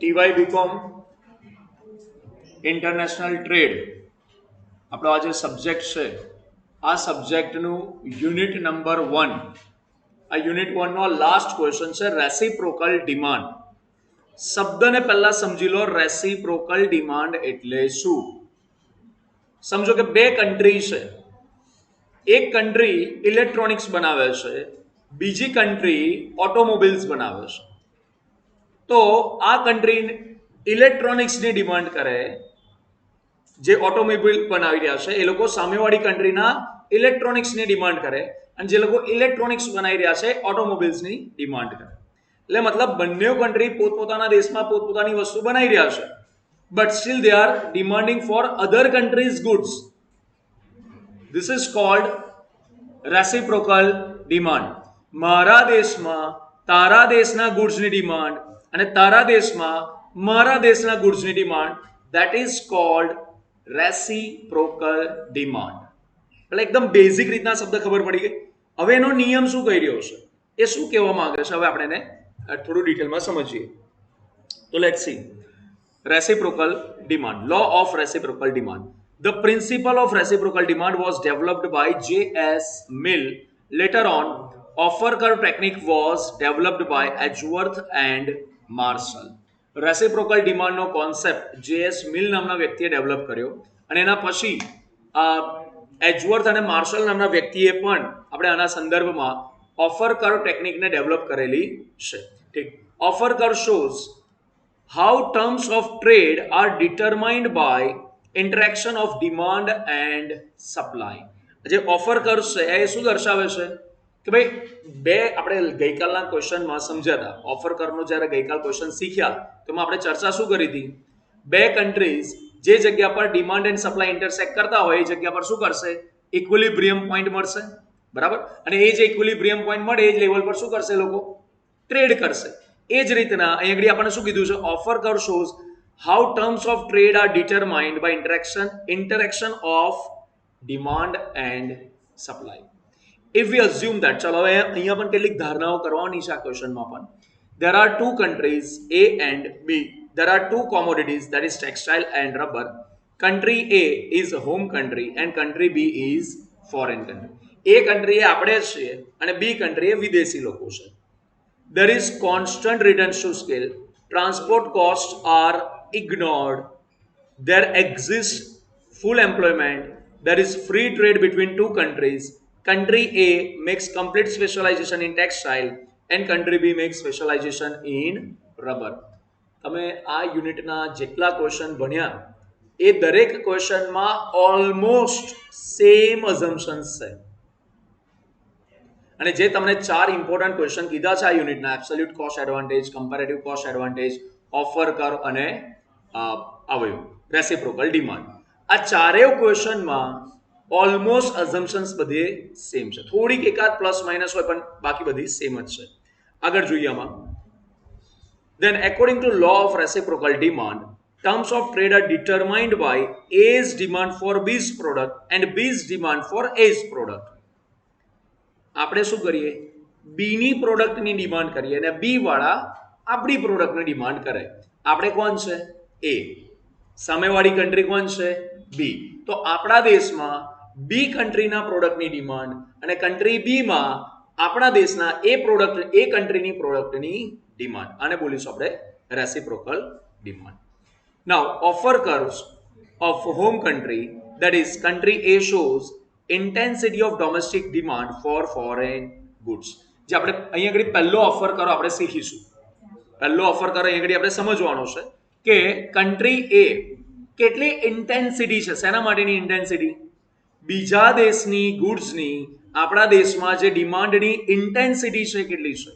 ટીવાય BCom international trade આપણો આ જે સબ્જેક્ટ છે આ સબ્જેક્ટનું યુનિટ નંબર 1 આ યુનિટ 1 નો લાસ્ટ ક્વેશ્ચન છે રેસિપ્રોકલ ડિમાન્ડ. શબ્દને પહેલા સમજી લો. રેસિપ્રોકલ ડિમાન્ડ એટલે શું? સમજો કે બે કન્ટ્રી છે. એક કન્ટ્રી ઇલેક્ટ્રોનિક્સ બનાવે છે, બીજી કન્ટ્રી ઓટોમોબાઈલ્સ બનાવે છે. તો આ કન્ટ્રી ઇલેક્ટ્રોનિક્સની ડિમાન્ડ કરે, જે ઓટોમોબાઈલ બનાવી રહ્યા છે એ લોકો સામેવાળી કન્ટ્રીના ઇલેક્ટ્રોનિક્સની ડિમાન્ડ કરે, અને જે લોકો ઇલેક્ટ્રોનિક્સ બનાવી રહ્યા છે ઓટોમોબાઈલ્સની ડિમાન્ડ કરે. એટલે મતલબ બંને કન્ટ્રી પોતપોતાના દેશમાં પોતપોતાની વસ્તુ બનાવી રહ્યા છે, but still they are demanding for other countries goods. This is called reciprocal demand. મારા દેશમાં તારા દેશના ગુડ્સની ડિમાન્ડ અને તારા દેશમાં મારા દેશના ગુડ્સની demand, that is called reciprocal demand. એટલે એકદમ બેઝિક રીતના શબ્દ ખબર પડી ગઈ. હવે એનો નિયમ શું કહી રહ્યો છે, એ શું કહેવા માંગે છે, હવે આપણે એને થોડું ડિટેલમાં સમજીએ. તો let's see. Reciprocal demand, law of reciprocal demand. The principle of reciprocal demand was developed by J.S. Mill. Later on, offer curve technique was developed by Edgeworth and Marshall. Reciprocal ડિમાન્ડનો કોન્સેપ્ટ J.S. મિલ નામના વ્યક્તિએ develop કર્યો, અને એના પછી એજવર્થ અને marshal નામના વ્યક્તિએ પણ આપણે આના સંદર્ભમાં ઓફર કર્વ ટેકનિકને ડેવલપ કરેલી છે. ઠીક. Offer curve shows how terms of trade are determined by interaction of demand and supply. જે ઓફર કર્વ છે એ શું દર્શાવે છે કે ભાઈ બે, આપણે ગઈકાલના ક્વેશ્ચનમાં સમજ્યા હતા, ઓફર કર્વનો જ્યારે ગઈકાલ ક્વેશ્ચન શીખ્યા તો એમાં આપણે ચર્ચા શું કરી હતી? બે કન્ટ્રીઝ જે જગ્યા પર ડિમાન્ડ એન્ડ સપ્લાય ઇન્ટરસેક્ટ કરતા હોય એ જગ્યા પર શું કરશે? ઇક્વિલિબ્રિયમ પોઈન્ટ મળશે, બરાબર? અને એ જે ઇક્વિલિબ્રિયમ પોઈન્ટ મળે એ જ લેવલ પર શું કરશે? લોકો ટ્રેડ કરશે. એ જ રીતના અહીં આગળ આપણને શું કીધું છે? Offer curve shows how terms of trade are determined by interaction of demand and supply. If we assume that, ચલો હવે અહીંયા પણ કેટલીક ધારણાઓ કરવાની છે આ ક્વેશ્ચનમાં પણ. There are two countries A and B. There are two commodities, that is textile and rubber. Country A is a home country and country B is foreign country. A country એ આપણે છીએ અને B country એ વિદેશી લોકો છે. There is constant returns to scale. Transport costs are ignored. There exists full employment. There is free trade between two countries. Country A makes complete specialization in textile and country B makes specialization in rubber. તમે આ યુનિટના જેટલા question ભણ્યા એ દરેક ક્વેશ્ચનમાં almost same અઝમ્પશન્સ છે. અને જે તમને ચાર ઇમ્પોર્ટન્ટ ક્વેશ્ચન કીધા છે આ યુનિટના, absolute cost advantage, comparative cost advantage, offer curve અને આવ્યું રેસિપ્રોકલ ડિમાન્ડ, આ ચારેય ક્વેશ્ચનમાં ઓલમોસ્ટ અઝમ્પશન્સ બધે સેમ છે. થોડીક એકાદ પ્લસ માઇનસ હોય પણ બાકી બધી સેમ જ છે. આગળ જોઈએ આમાં. Then according to law of reciprocal demand, terms of trade are determined by A's demand for B's product and B's demand for A's product. આપણે શું કરીએ? બી ની પ્રોડક્ટની ડિમાન્ડ કરીએ અને બી વાળા આપણી પ્રોડક્ટની ડિમાન્ડ કરે. આપણે કોણ છે? એ. સામેવાળી કન્ટ્રી કોણ છે? બી. તો આપણા દેશમાં બી કન્ટ્રીના પ્રોડક્ટની ડિમાન્ડ અને કન્ટ્રી બી માં આપણા દેશના એ કન્ટ્રીની પ્રોડક્ટની ડિમાન્ડ, આને બોલીશું આપણે reciprocal demand. Now offer curves of home country, that is country A, shows intensity of domestic demand for foreign goods. જે આપણે અહીંયા આગળ પહેલો ઓફર કરો આપણે શીખીશું. પહેલો ઓફર કરો અહીંયા આગળ આપણે સમજવાનો છે કે કન્ટ્રી એ કેટલી ઇન્ટેન્સિટી છે, શેના માટેની ઇન્ટેન્સિટી? બીજા દેશની ગુડ્સની આપણા દેશમાં જે ડિમાન્ડની ઇન્ટેન્સિટી છે કેટલી છે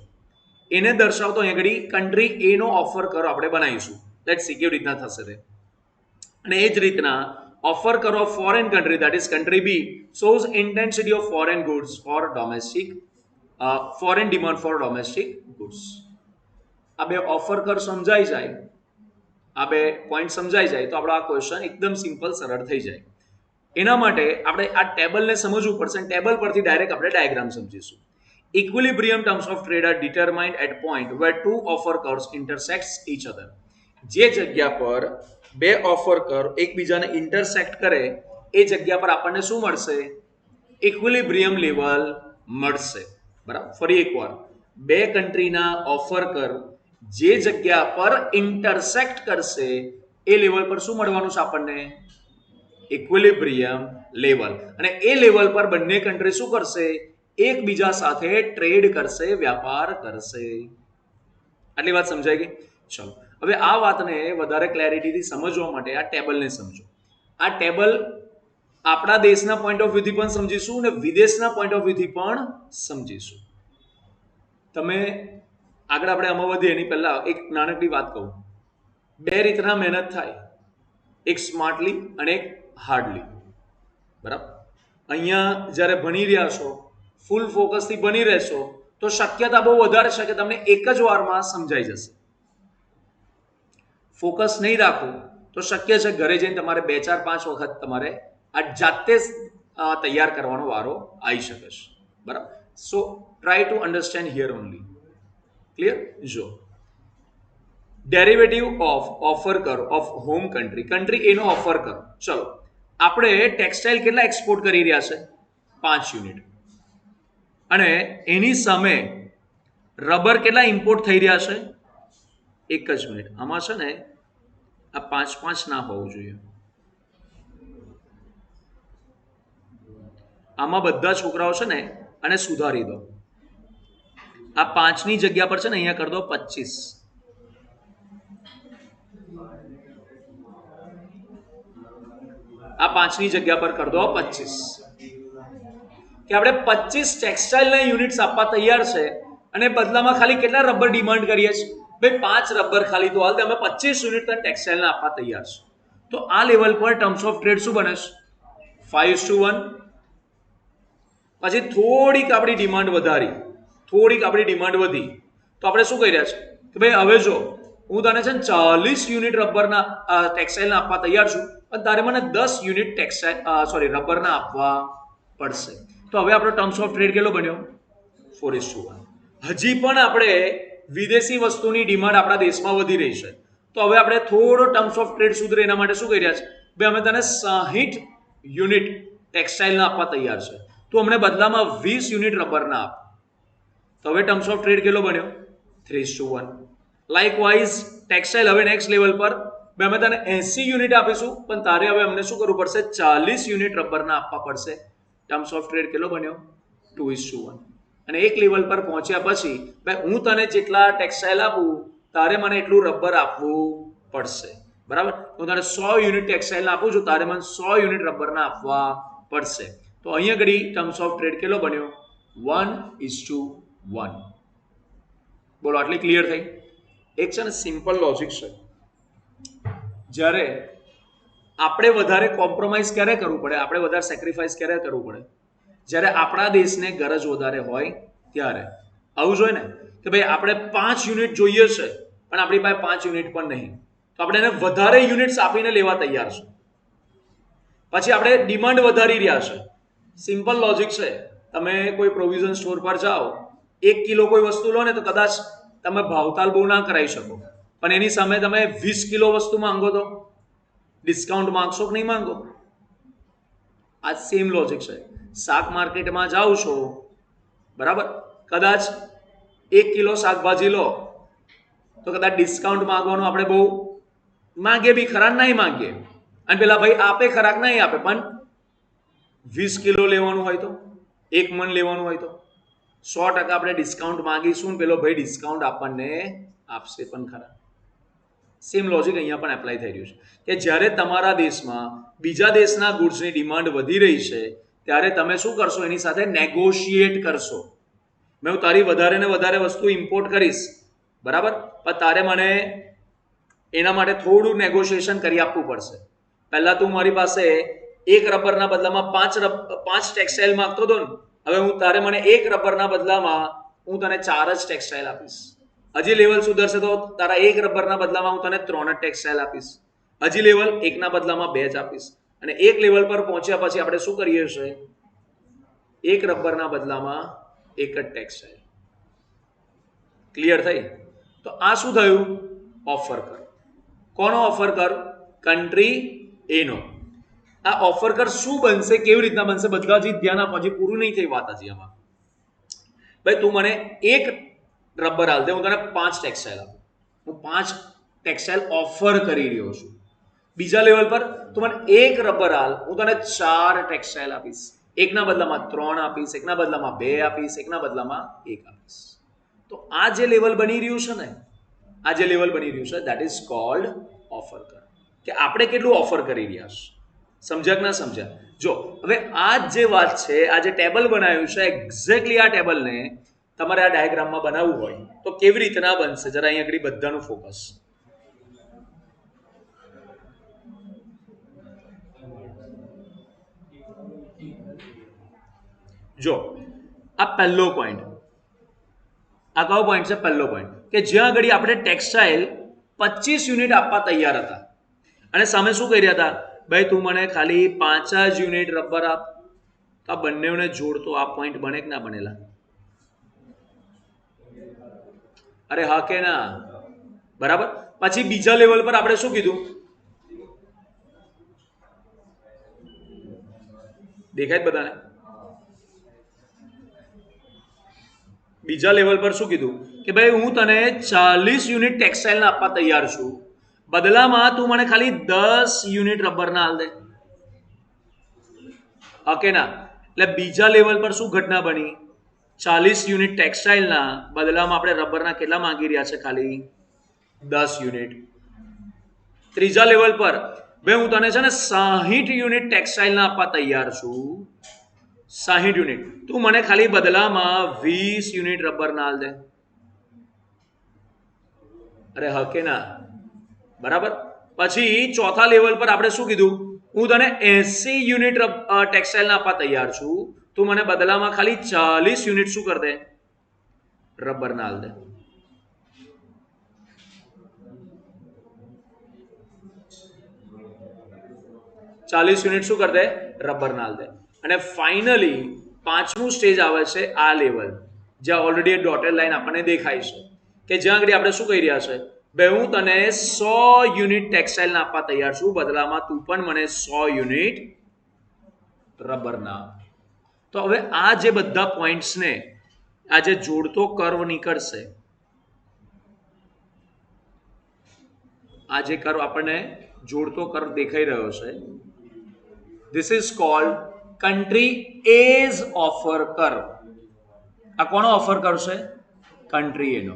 એને દર્શાવતો અહીંયા આગળ કન્ટ્રી એ નો ઓફર કરો આપણે બનાવીશું. લેટ્સ સી કેવી રીતના થશે તે. અને એ જ રીતના ઓફર કરો foreign country, that is country B, shows intensity of foreign goods for domestic foreign demand for domestic goods. આ બે ઓફર કર સમજાઈ જાય, આ બે પોઈન્ટ સમજાઈ જાય તો આપણો આ ક્વેશ્ચન એકદમ સિમ્પલ સરળ થઈ જાય. એના માટે આપણે આ ટેબલને સમજવું પડશે અને ટેબલ પરથી ડાયરેક્ટ આપણે ડાયાગ્રામ સમજીશું. Equilibrium terms of trade are determined at point where two offer curves intersects each other. જે જગ્યા પર બે ઓફર કર્વ એકબીજાને ઇન્ટરસેક્ટ કરે એ જગ્યા પર આપણને શું મળશે? ઇક્વિલિબ્રિયમ લેવલ મળશે. બરાબર, ફરી એકવાર, બે કન્ટ્રીના ઓફર કર્વ જે જગ્યા પર ઇન્ટરસેક્ટ કરશે એ લેવલ પર શું મળવાનું છે આપણને? Equilibrium level. અને એ લેવલ પર બંને કન્ટ્રી શું કરશે? એકબીજા સાથે ટ્રેડ કરશે, વ્યાપાર કરશે. આટલી વાત સમજાઈ ગઈ? ચલો, હવે આ વાતને વધારે ક્લેરિટીથી સમજવા માટે આ ટેબલને સમજો. આ ટેબલ આપણા દેશના પોઈન્ટ ઓફ વ્યૂથી પણ સમજીશું અને વિદેશના પોઈન્ટ ઓફ વ્યૂથી પણ સમજીશું. તમે આગળ આપણે આમાં વધીએ એની પહેલા એક નાનકડી વાત કહું. બે રીતના મહેનત થાય, એક સ્માર્ટલી અને એક હાર્ડલી. બરાબર, અહીંયા જ્યારે ભણી રહ્યા છો, ફૂલ ફોકસથી ભણી રહેશો તો શક્યતા બહુ વધારે છે કે તમને એક જ વારમાં સમજાઈ જશે. ફોકસ નહીં રાખો તો શક્ય છે ઘરે જઈને તમારે 2, 4, 5 વખત તમારે આ જાતે તૈયાર કરવાનો વારો આવી શકે છે. બરાબર, so try to understand here only. Clear? જો ડેરિવેટિવ ઓફ ઓફર કરો ઓફ હોમ કન્ટ્રી એનો ઓફર કરો. ચલો, આપણે ટેક્સટાઇલ કેટલા એક્સપોર્ટ કરી રહ્યા છે? 5 યુનિટ. અને એની સામે રબર કેટલા ઇમ્પોર્ટ થઈ રહ્યા છે? 1 જ મિનિટ, આમાં છે ને આ 5 ના હોવું જોઈએ. આમાં બધા છોકરાઓ છે ને અને સુધારી દો. આ 5ની જગ્યા પર છે ને અહીંયા કરી દો 25. આ 5ની જગ્યા પર કરી દો 25. કે આપણે 25 ટેક્સટાઇલના યુનિટ્સ આપવા તૈયાર છે અને બદલામાં ખાલી કેટલા રબર ડિમાન્ડ કરીએ છીએ? ભાઈ 5 રબર ખાલી તો હાલ દે, અમે 25 યુનિટ ટેક્સટાઇલના આપવા તૈયાર છે. તો આ લેવલ પર ટર્મ્સ ઓફ ટ્રેડ શું બને છે? 5:1. પછી થોડીક આપણી ડિમાન્ડ વધારી, થોડીક આપણી ડિમાન્ડ વધી તો આપણે શું કહી રહ્યા છે કે ભાઈ હવે જો હું તને છે ને 40 યુનિટ રબરના ટેક્સટાઇલના આપવા તૈયાર છું, પણ તારે મને 10 યુનિટ રબરના આપવા પડશે. તો હવે આપણો ટર્મ્સ ઓફ ટ્રેડ કેટલો બન્યો? 4:1. હજી પણ આપણે વિદેશી વસ્તુની ડિમાન્ડ આપણા દેશમાં વધી રહી છે. તો હવે આપણે થોડો ટર્મ્સ ઓફ ટ્રેડ સુધરે એના માટે શું કહી રહ્યા છે? ભાઈ અમે તને 60 યુનિટ ટેક્સટાઇલના આપવા તૈયાર છે, તો અમને બદલામાં 20 યુનિટ રબરના આપ. તો હવે ટર્મ્સ ઓફ ટ્રેડ કેટલો બન્યો? 3:1. લાઇકવાઇઝ ટેક્સટાઇલ હવે નેક્સ્ટ લેવલ પર અમે તને 80 યુનિટ આપીશું, પણ તારે હવે અમને શું કરવું પડશે? 40 યુનિટ રબરના આપવા પડશે. ટર્મ્સ ઓફ ટ્રેડ કેટલો બન્યો? 2:1. અને એક લેવલ પર પહોંચ્યા પછી ભાઈ હું તને જેટલા ટેક્સટાઇલ આપું તારે મને એટલું રબર આપવું પડશે. બરાબર, હું તને 100 યુનિટ ટેક્સટાઇલ આપું છું, તારે મને 100 યુનિટ રબરના આપવા પડશે. તો અહીંયા ઘડી ટર્મ્સ ઓફ ટ્રેડ કેટલો બન્યો? 1:1. બોલો, આટલી ક્લિયર થઈ? એક છે ને સિમ્પલ લોજિક છે. જ્યારે આપણે વધારે કોમ્પ્રોમાઇઝ ક્યારે કરવું પડે, આપણે વધારે સેક્રિફાઈસ ક્યારે કરવું પડે? જ્યારે આપણા દેશને ગરજ વધારે હોય ત્યારે. આવું જોઈએ ને કે ભાઈ આપણે 5 યુનિટ જોઈએ છે પણ આપણી પાસે 5 યુનિટ પણ નહીં, તો આપણે એને વધારે યુનિટ્સ આપીને લેવા તૈયાર છે. પછી આપણે ડિમાન્ડ વધારી રહ્યા છે. સિમ્પલ લોજિક છે. તમે કોઈ પ્રોવિઝન સ્ટોર પર જાઓ, 1 કિલો કોઈ વસ્તુ લો ને તો કદાચ તમે ભાવતાલ બહુ ના કરાવી શકો, પણ એની સામે તમે 20 કિલો વસ્તુ માંગો તો ડિસ્કાઉન્ટ માંગશો કે નહીં માંગો? આ સેમ લોજિક છે. શાક માર્કેટમાં જાઓ છો, બરાબર, કદાચ 1 કિલો શાકભાજી લો તો કદાચ ડિસ્કાઉન્ટ માંગવાનું આપણે બહુ માંગીએ બી ખરા, નહીં માંગીએ, અને પેલા ભાઈ આપે ખરા નહીં આપે, પણ 20 કિલો લેવાનું હોય તો, 1 મણ લેવાનું હોય તો 100% આપણે ડિસ્કાઉન્ટ માંગીશું, પેલો ભાઈ ડિસ્કાઉન્ટ આપણને આપશે પણ ખરા. સેમ લોજિક અહીંયા પણ એપ્લાય થઈ રહ્યું છે કે જ્યારે તમારા દેશમાં બીજા દેશના ગુડ્સની ડિમાન્ડ વધી રહી છે ત્યારે તમે શું કરશો? એની સાથે નેગોશિએટ કરશો. મેં હું તારી વધારે ને વધારે વસ્તુ ઇમ્પોર્ટ કરીશ, બરાબર, પણ તારે મને એના માટે થોડું નેગોશિએશન કરી આપવું પડશે. પહેલા તું મારી પાસે 1 રબરના બદલામાં 5 ટેક્સટાઇલ માંગતો હતો ને, હવે હું તારે મને 1 રબરના બદલામાં હું તને 4 જ ટેક્સટાઇલ આપીશ. હજી લેવલ સુધરશે તો તારા 1 રબરના બદલામાં હું તને 3 જ ટેક્સટાઇલ આપીશ. હજી લેવલ 1ના બદલામાં 2 જ આપીશ. અને એક લેવલ પર પહોંચ્યા પછી આપણે શું કરીએ છીએ? 1 રબરના બદલામાં 1 જ ટેક્સટાઇલ. ક્લિયર થઈ? તો આ શું થયું? ઓફર કર. કોનો ઓફર કર? કન્ટ્રી એનો. આ ઓફર કર શું બનશે, કેવી રીતના બનશે, બધા જ ધ્યાન આપો, હજી પૂરું નહીં થઈ વાત હજી આમાં. ભાઈ તું મને એક રબર હાલ દે, હું તને 5 ટેક્સટાઇલ આપું. હું 5 ટેક્સટાઇલ ઓફર કરી રહ્યો છું. બીજા લેવલ પર તું મને એક રબર હાલ, હું તને 4 ટેક્સટાઇલ આપીશ. એકના બદલામાં 3 આપીશ, એકના બદલામાં 2 આપીશ, એકના બદલામાં 1 આપીશ. તો આ જે લેવલ બની રહ્યું છે ને, આ જે લેવલ બની રહ્યું છે દેટ ઇઝ કોલ્ડ ઓફર કર. કે આપણે કેટલું ઓફર કરી રહ્યા છે. સમજ્યા કે ના સમજ્યા? જો હવે આ જે વાત છે, આ જે ટેબલ બનાવ્યું છે, એક્ઝેક્ટલી આ ટેબલને તમારે આ ડાયાગ્રામમાં બનાવવું હોય તો કેવી રીતના બનશે? જરા અહીંયા આગળ બધાનું ફોકસ. જો આ પહેલો પોઈન્ટ, આ કયો પોઈન્ટ છે? પહેલો પોઈન્ટ કે જ્યાં આગળ આપણે ટેક્સટાઇલ 25 યુનિટ આપવા તૈયાર હતા અને સામે શું કહી રહ્યા હતા? ભાઈ તું મને ખાલી 5 જ યુનિટ રબર આપ. તો આ બંનેને જોડતો આ પોઈન્ટ બને કે ના બનેલા? અરે હા કે ના? બરાબર. પછી બીજા લેવલ પર આપણે શું કીધું? દેખાય બધાને? બીજા લેવલ પર શું કીધું કે ભાઈ હું તને 40 યુનિટ ટેક્સટાઇલ આપવા તૈયાર છું, બદલામાં તું મને ખાલી 10 યુનિટ રબર ના હાલ દે. ઓકે ના? એટલે બીજા લેવલ પર શું ઘટના બની? 40 યુનિટ ટેક્સટાઇલના બદલામાં આપણે રબરના કેટલા માંગી રહ્યા છે? ખાલી 10 યુનિટ. ત્રીજા લેવલ પર ભાઈ હું તને છે ને 60 યુનિટ ટેક્સટાઇલના આપવા તૈયાર છું, 60 યુનિટ. તું મને ખાલી બદલામાં 20 યુનિટ રબર ના હાલ દે. અરે હા કે ના? બરાબર. પછી ચોથા લેવલ પર આપણે શું કીધું? હું તને 80 યુનિટ ટેક્સટાઇલ આપવા તૈયાર છું, તું મને બદલામાં ખાલી 40 યુનિટ શું કર દે? રબર ના હાલ દે. ચાલીસ યુનિટ શું કર દે? રબર ના હાલ દે. અને ફાઇનલી પાંચમું સ્ટેજ આવે છે આ લેવલ, જ્યાં ઓલરેડી ડોટેડ લાઈન આપણને દેખાય છે કે જ્યાં આગળ આપણે શું કહી રહ્યા છે? ભાઈ હું તને 100 યુનિટ ટેક્સટાઇલ આપવા તૈયાર છું, બદલામાં તું પણ મને 100 યુનિટ રબર ના. તો હવે આ જે બધા પોઈન્ટ્સને આ જે જોડતો કર્વ નીકળશે, આ જે કર્વ આપણને જોડતો કર્વ દેખાઈ રહ્યો છે, this is cold country as offer curve. આ કોનો ઓફર કરશે? કન્ટ્રી એનો.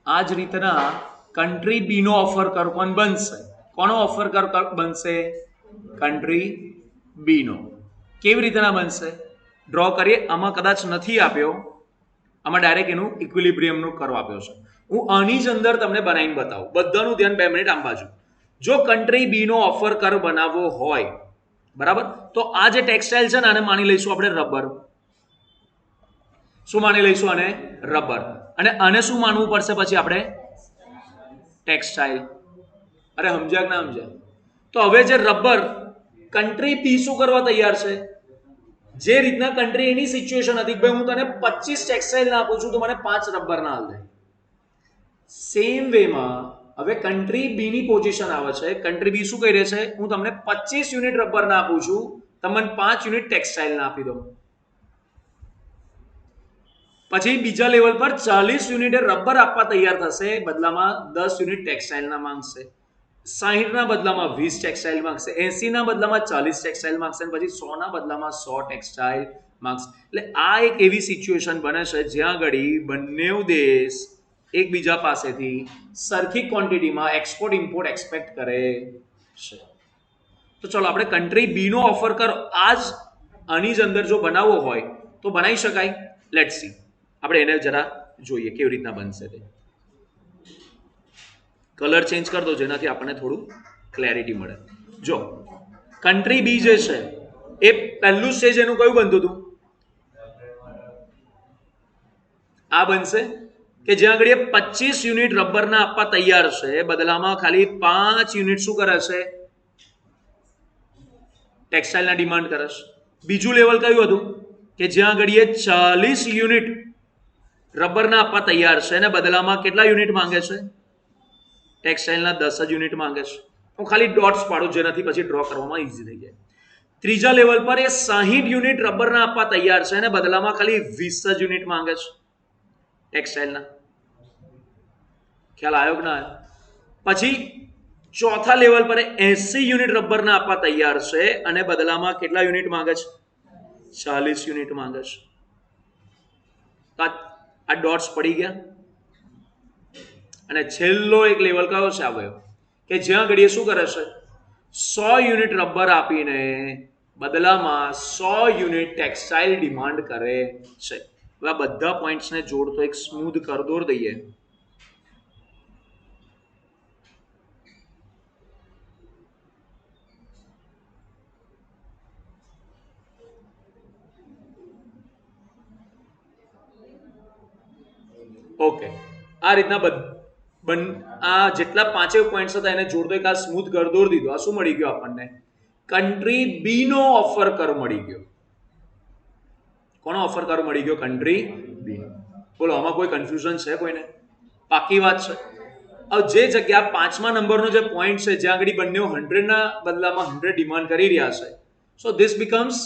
આ જ રીતના કન્ટ્રી બી નો ઓફર કર્વ પણ બનશે. કોનો ઓફર કર્વ બનશે? કન્ટ્રી બી નો. કેવી રીતના બનશે? ડ્રો કરીએ. આમાં કદાચ નથી આપ્યો, આમાં ડાયરેક્ટ એનું ઇક્વિલિબ્રિયમનો કર્વ આપ્યો છે. હું આની જ અંદર તમને બનાવીને બતાવું. બધાનું ધ્યાન 2 મિનિટ આમ બાજુ. જો કન્ટ્રી બી નો ઓફર કર્વ બનાવવો હોય, બરાબર, તો આ જે ટેક્સટાઇલ છે ને આને માની લઈશું આપણે રબર. શું માની લઈશું? આને રબર. અને આને શું માનવું પડશે પછી આપણે? ટેક્સટાઇલ. અરે સમજ્યા કે ના સમજ્યા? તો હવે જે રબર કન્ટ્રી બી શું કરવા તૈયાર છે? જે રીતના કન્ટ્રી એની સિચ્યુએશન હતી, ભાઈ હું તને 25 ટેક્સટાઇલ ના આપું છું, તો મને 5 રબર ના હાલ દે. સેમ વેમાં હવે કન્ટ્રી બી ની પોઝિશન આવે છે. કન્ટ્રી બી શું કહી રહે છે? હું તમને 25 યુનિટ રબર ના આપું છું, તમને 5 યુનિટ ટેક્સટાઇલ ના આપી દો. પછી બીજા લેવલ પર 40 યુનિટ રબર આપવા તૈયાર થશે, બદલામાં 10 યુનિટ ટેક્સટાઇલ ના માંગશે. 60 ના બદલામાં 20 ટેક્સટાઇલ માંગશે, 80 ના બદલામાં 40 ટેક્સટાઇલ માંગશે, પછી 100 ના બદલામાં 100 ટેક્સટાઇલ માંગશે. એટલે આ એક એવી સિચ્યુએશન બને છે જ્યાં આગળ બંને દેશ એકબીજા પાસેથી સરખી ક્વોન્ટિટીમાં એક્સપોર્ટ ઇમ્પોર્ટ એક્સપેક્ટ કરે છે. તો ચલો આપણે કન્ટ્રી બી નો ઓફર કરો આજ આની જ અંદર જો બનાવવો હોય તો બનાવી શકાય. Let's see. આપણે એને જરા જોઈએ કેવી રીતના બનશે તે. કલર ચેન્જ કરી દો જેનાથી આપણને થોડું ક્લેરિટી મળે. જો કન્ટ્રી બી જે છે એ પહેલું સ્ટેજ એનું કયું બનતું હતું? આ બનશે કે જ્યાં આગળ 25 યુનિટ રબરના આપવા તૈયાર છે, બદલામાં ખાલી 5 યુનિટ શું કરે છે? ટેક્સટાઇલના ડિમાન્ડ કરે છે. બીજું લેવલ કયું હતું? કે જ્યાં આગળ 40 યુનિટ રબરના આપવા તૈયાર છે અને બદલામાં કેટલા યુનિટ માંગે છે? ટેક્સટાઇલના 10 જ યુનિટ માંગે છે. હું ખાલી ડોટ્સ પાડું જેનાથી પછી ડ્રો કરવામાં ઇઝી થઈ જાય. ત્રીજા લેવલ પર એ 60 યુનિટ રબરના આપવા તૈયાર છે અને બદલામાં ખાલી 20 જ યુનિટ માંગે છે ટેક્સટાઇલના. ખ્યાલ આવ્યો કે ના આવ્યો? પછી ચોથા લેવલ પર 80 યુનિટ રબરના આપવા તૈયાર છે અને બદલામાં કેટલા યુનિટ માંગે છે? 40 યુનિટ માંગે છે. આ ડોટ્સ પડી ગયા. અને છેલ્લો એક લેવલ કયો છે આવ્યો કે જ્યાં ઘડીએ શું કરે છે? 100 યુનિટ રબર આપીને બદલામાં 100 યુનિટ ટેક્સટાઇલ ડિમાન્ડ કરે છે. હવે આ બધા પોઈન્ટ્સને જોડતો એક સ્મૂધ કરદોર દઈએ. ઓકે, આ રીતના આ જેટલા પાંચેય પોઈન્ટ્સ હતા એને જોડતો એક આ સ્મૂથ કરદોર દીધો. આ શું મળી ગયો આપણને? કન્ટ્રી બી નો ઓફર કર્વ મળી ગયો. કોનો ઓફર કર્વ મળી ગયો? કન્ટ્રી બી. બોલો, આમાં કોઈ કન્ફ્યુઝન છે કોઈને? પાકી વાત છે. હવે જે જગ્યા 5મા નંબરનો જે પોઈન્ટ છે જ્યાં આગળ બંને 100 ના બદલામાં 100 ડિમાન્ડ કરી રહ્યા છે, so this becomes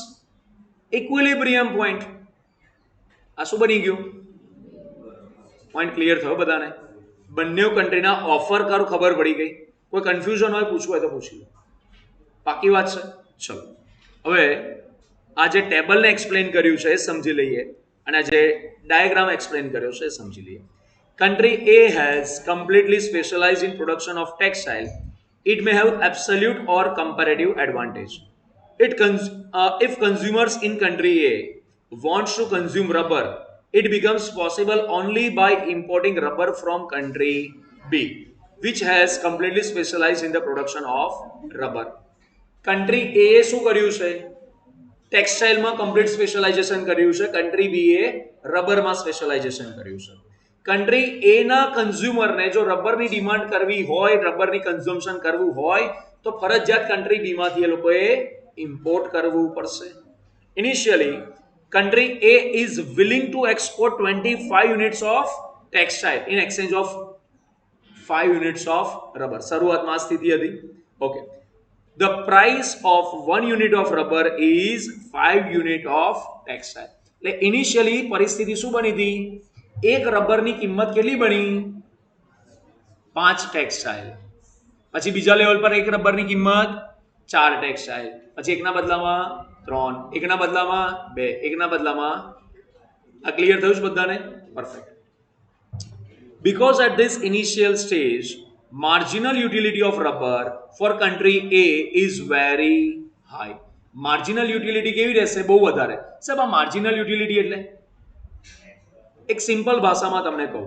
equilibrium point. આ શું બની ગયું? પોઈન્ટ ક્લિયર થયો બધાને? બંને કન્ટ્રીના ઓફર કર્વ ખબર પડી ગઈ. કોઈ કન્ફ્યુઝન હોય પૂછવું હોય તો પૂછી લો. પાકી વાત છે. ચલો હવે આ જે ટેબલને એક્સપ્લેન કર્યું છે એ સમજી લઈએ અને જે ડાયાગ્રામ એક્સપ્લેન કર્યો છે એ સમજી લઈએ. Country A has completely specialized in production of textile. It may have absolute or comparative advantage. If consumers in country A wants to consume rubber, it becomes possible only by importing rubber from country B, which has completely specialized in the production of rubber. Country A શું કર્યું છે? ટેક્સટાઇલમાં complete specialisation કર્યું છે. Country બી એ રબરમાં specialisation કર્યું છે. Country એ ના કન્ઝ્યુમરને જો રબરની demand કરવી હોય, રબરની કન્ઝમ્પશન કરવું હોય તો ફરજિયાત કન્ટ્રી બી માંથી એ લોકોએ ઇમ્પોર્ટ કરવું પડશે. Initially country A is willing to export 25 units of textile in exchange of 5 units of rubber. શરૂઆતમાં આ સ્થિતિ હતી. Okay, the price of 1 unit of rubber is 5 unit of textile. એટલે ઇનિશિયલી પરિસ્થિતિ શું બની હતી? એક રબરની કિંમત કેટલી બની? 5 ટેક્સટાઇલ. પછી બીજા લેવલ પર એક રબરની કિંમત 4 ટેક્સટાઇલ. પછી એકના બદલામાં 3, એકના બદલામાં 2, એકના બદલામાં. આ ક્લિયર થયું છે બધાને? Perfect. Because at this initial stage marginal utility of rubber for country A is very high. Marginal utility કેવી રહેશે? બહુ વધારે. સાહેબ આ marginal utility એટલે એક સિમ્પલ ભાષામાં તમને કહું,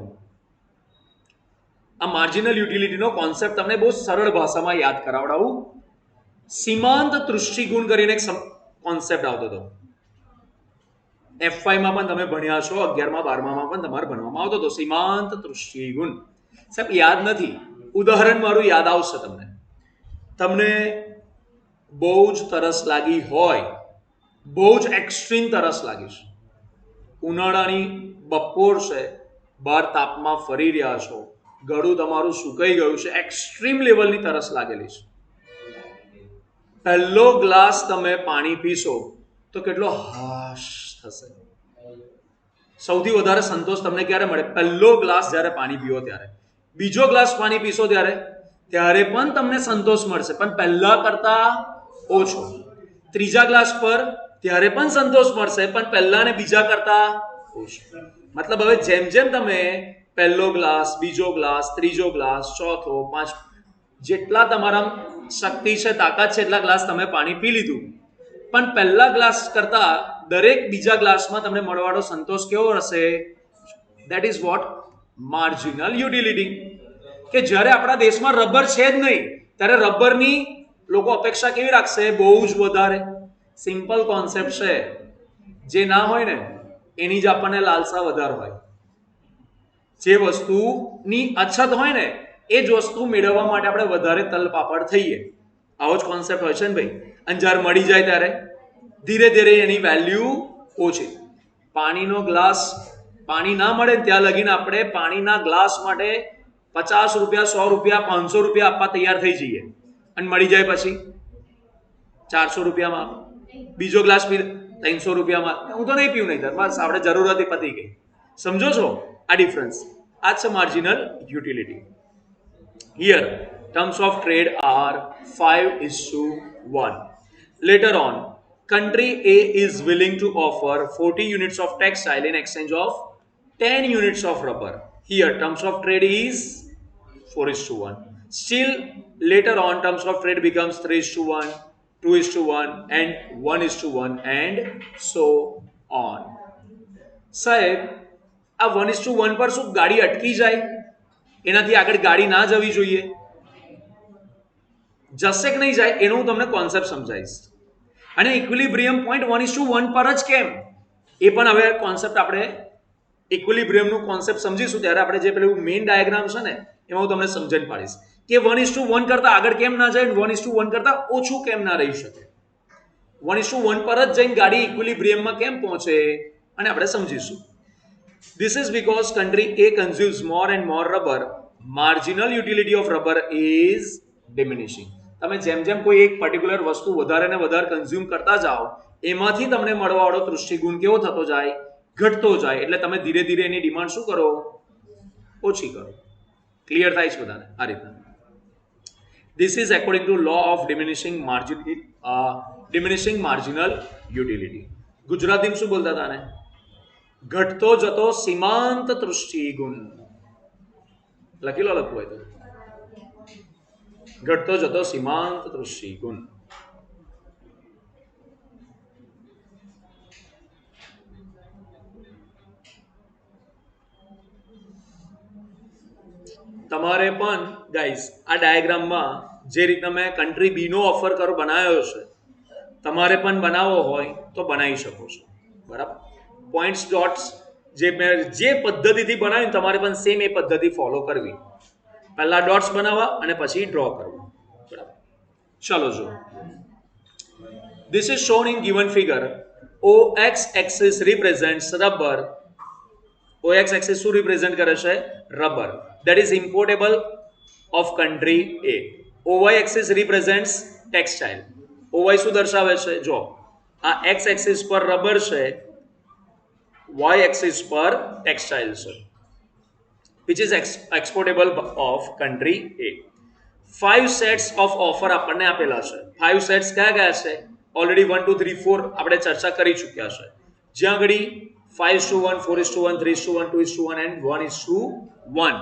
આ માર્જિનલ યુટિલિટીનો કોન્સેપ્ટ તમને બહુ સરળ ભાષામાં યાદ કરાવડાવું. સીમાંત તૃષ્ટિગુણ કરીને એક કોન્સેપ્ટ આવતો હતો. F5માં પણ તમે ભણ્યા છો, 11મા 12મામાં પણ તમારે ભણવામાં આવતો હતો સીમાંત તૃષ્ટિગુણ. સાહેબ યાદ નથી, ઉદાહરણ મારું યાદ આવશે તમને. તમને બહુ જ તરસ લાગી હોય, બહુ જ એક્સ્ટ્રીમ તરસ લાગી છે, ઉનાળાની બપોર છે, બહાર તાપમાં ફરી રહ્યા છો, ગળું તમારું સુકાઈ ગયું છે, એક્સ્ટ્રીમ લેવલની તરસ લાગેલી છે. પહેલો ગ્લાસ તમે પાણી પીશો તો કેટલો હાશ થશે? સૌથી વધારે સંતોષ તમને ક્યારે મળે? પહેલો ગ્લાસ જ્યારે પાણી પીવો ત્યારે. બીજો ગ્લાસ પાણી પીશો ત્યારે પણ તમને સંતોષ મળશે, પણ પહેલા કરતા ઓછો. ત્રીજા ગ્લાસ પર ત્યારે પણ સંતોષ મળશે, પણ પહેલા ને બીજા કરતા ઓછો. મતલબ હવે જેમ જેમ તમે પહેલો ગ્લાસ, બીજો ગ્લાસ, ત્રીજો ગ્લાસ, ચોથો, પાંચ, જેટલા તમારા શક્તિ છે, તાકાત છે, એટલા ગ્લાસ તમે પાણી પી લીધું, પણ પહેલા ગ્લાસ કરતા દરેક બીજા ગ્લાસમાં તમને મળવાનો સંતોષ કેવો હશે? That is what marginal utility. કે જ્યારે આપણા દેશમાં રબર છે જ નહીં ત્યારે રબરની લોકો અપેક્ષા કેવી રાખશે? બહુ જ વધારે. સિમ્પલ કોન્સેપ્ટ છે, જે ના હોય ને એની જ આપણને લાલસા વધારે હોય. જે વસ્તુની અછત હોય ને એ જ વસ્તુ મેળવવા માટે આપણે વધારે તલપાપડ થઈએ. આવો જ કોન્સેપ્ટ હોય છે ને ભાઈ. અને જ્યારે મળી જાય ત્યારે ધીરે ધીરે એની વેલ્યુ ઓછી. પાણીનો ગ્લાસ, પાણી ના મળે ત્યાં લગીને આપણે પાણીના ગ્લાસ માટે 50 રૂપિયા 100 રૂપિયા 500 રૂપિયા આપવા તૈયાર થઈ જઈએ અને મળી જાય પછી 400 રૂપિયામાં બીજો ગ્લાસ પી 300 રૂપિયામાં હું તો નહીં પીવું નહીં બસ આપણે જરૂર હતી પતી ગઈ સમજો છો આ ડિફરન્સ આ છે marginal utility here terms of trade are 5:1 later on country A is willing to offer 40 units of textile in exchange of 10 units of rubber here terms of trade is 4:1 still later on terms of trade becomes 3:1 2:1 and 1:1 and so on સાહેબ આ 1:1 પર શું ગાડી અટકી જાય એનાથી આગળ ગાડી ના જવી જોઈએ જશે કે નહીં જાય એનો હું તમને કોન્સેપ્ટ સમજાવીશ અને ઇક્વિલિબ્રિયમ પોઈન્ટ 1:1 પર જ કેમ એ પણ હવે કોન્સેપ્ટ આપણે ઇક્વિલિબ્રિયમનું કોન્સેપ્ટ સમજીશું ત્યારે આપણે જે પેલું મેઇન ડાયાગ્રામ છે ને એમાં હું તમને સમજણ પાડીશ કે 1:1 કરતા આગળ કેમ ના જાય 1:1 કરતા ઓછું કેમ ના રહી શકે 1:1 પર જ જઈને ગાડી ઇક્વિલિબ્રિયમમાં કેમ પહોંચે અને આપણે સમજીશું This is because country A consumes more and more rubber. Marginal utility of rubber is diminishing. તમે જેમ જેમ કોઈ એક પર્ટિક્યુલર વસ્તુ વધારે ને વધારે કન્ઝ્યુમ કરતા જાઓ એમાંથી તમને મળવાવાળો તૃષ્ટિગુણ કેવો થતો જાય ઘટતો જાય એટલે તમે ધીરે ધીરે એની ડિમાન્ડ શું કરો ઓછી કરો ક્લિયર થાય છે બધાને આ રીતના This is according to law of diminishing marginal utility. ગુજરાતીમાં શું બોલતા હતા ને ઘટતો જતો સીમાંત તૃષ્ટિગુણ લખી લો લખવું હોય તો ઘટતો જતો સીમાંત તૃષ્ટિગુણ તમારે પણ ગાઈસ આ ડાયાગ્રામમાં જે રીતના મેં કન્ટ્રી બી નો ઓફર કરો બનાવ્યો છે તમારે પણ બનાવવો હોય તો બનાવી શકો છો બરાબર પોઈન્ટ્સ ડોટ્સ જે પદ્ધતિથી બનાવી તમારે પણ સેમ એ પદ્ધતિ ફોલો કરવી પહેલા ડોટ્સ બનાવવા અને પછી ડ્રો કરવું બરાબર ચલો જો This is shown in given figure. OX axis represents rubber. OX axis શું represent કરે છે rubber that is importable of country A. OY axis represents textile. OY શું દર્શાવે છે જો આ X axis પર રબર છે Y axis પર textile છે which is exportable of country A. 5 sets of offer આપણને આપેલા છે 5 sets કયા છે ઓલરેડી 1 2 3 4 આપણે ચર્ચા કરી ચૂક્યા છે જ્યાં આગળ 5:1 4:1 3:1 2:1 and 1:1